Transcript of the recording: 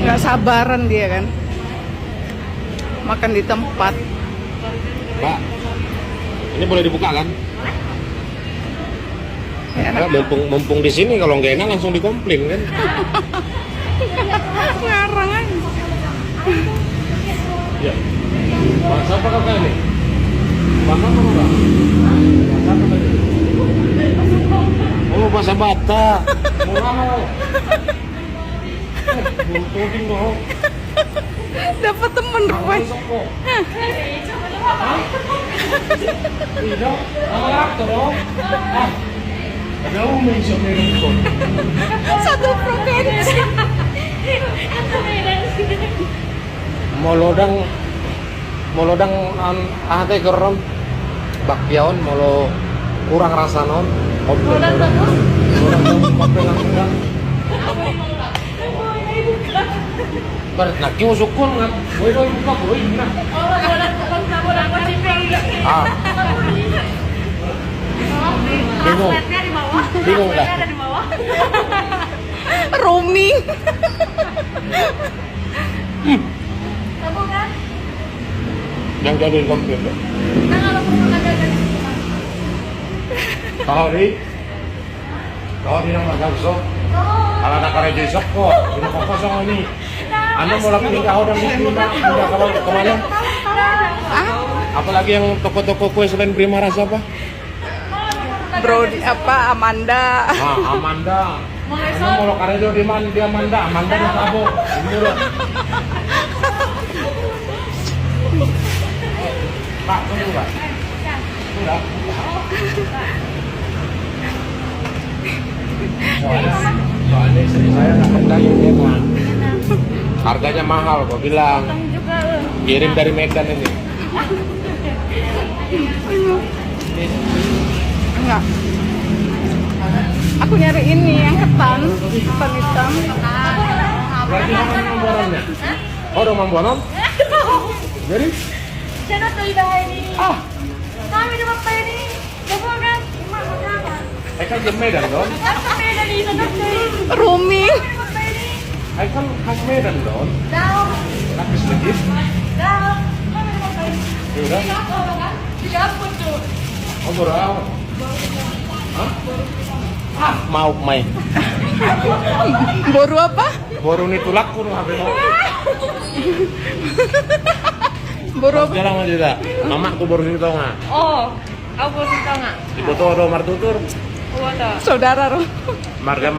Nggak sabaran dia kan. Makan di tempat. Mbak, ini boleh dibuka kan? Ya, Nah, mumpung di sini kalau nggak enak langsung dikomplain kan? ngarang aja. Ya. Bahasa apa kakak ini? Bahasa apa kakak? Bahasa apa tadi? Oh, bahasa Batak. Murah. Buntutin dong. Dapat temen rupanya. Tidak, anak dong. Ada umum sebenarnya. Satu provinsi. Molodang ate kerom bakpiaon molo kurang rasa non. Molodang nak kau sukun nggak? Boleh buka boleh nak. Ah. Bingung dah. Roaming. Yang jadi komputer. Kalau di nama Gangso, kalau nak kerja besok kok, di nama kosong ini. Anda mau lakukan kau dan pindah kalau kemana? Apalagi yang toko-toko kue selain Prima Rasa apa? Bro, apa Amanda? Amanda. Anda mau kerja di mana? Dia Amanda di Tabo. Ini loh. Pak, tunggu Pak. Sudah. Soalnya istri saya nak kendali memang. Harganya mahal, kok bilang. Kirim dari Medan ini. Enggak. Aku nyari ini yang ketan hitam. Berarti mana mamborannya? Oh, udah mamboran? Jadi? Saya tuh ibadah ini. Ah, Kami dapat apa ini? Coba kan? Mak apa? kan di Medan dong. Apa beda di sana tuh? Roaming. Apa ini? Kan khas Medan dong. Tahu. Tapi sedikit. Tahu. Kami dapat apa ini? Sudah. Di dapur tuh. Oh, baru. Hah? Ah, mau main. Boru apa? Baru nih tulak pun HP mau. Boru apa? Jalan aja dah. Mama aku baru ini tahu nggak? Oh, aku baru tahu nggak? Ibu tuh ada martutur. Oh, ada. Saudara roh. Marga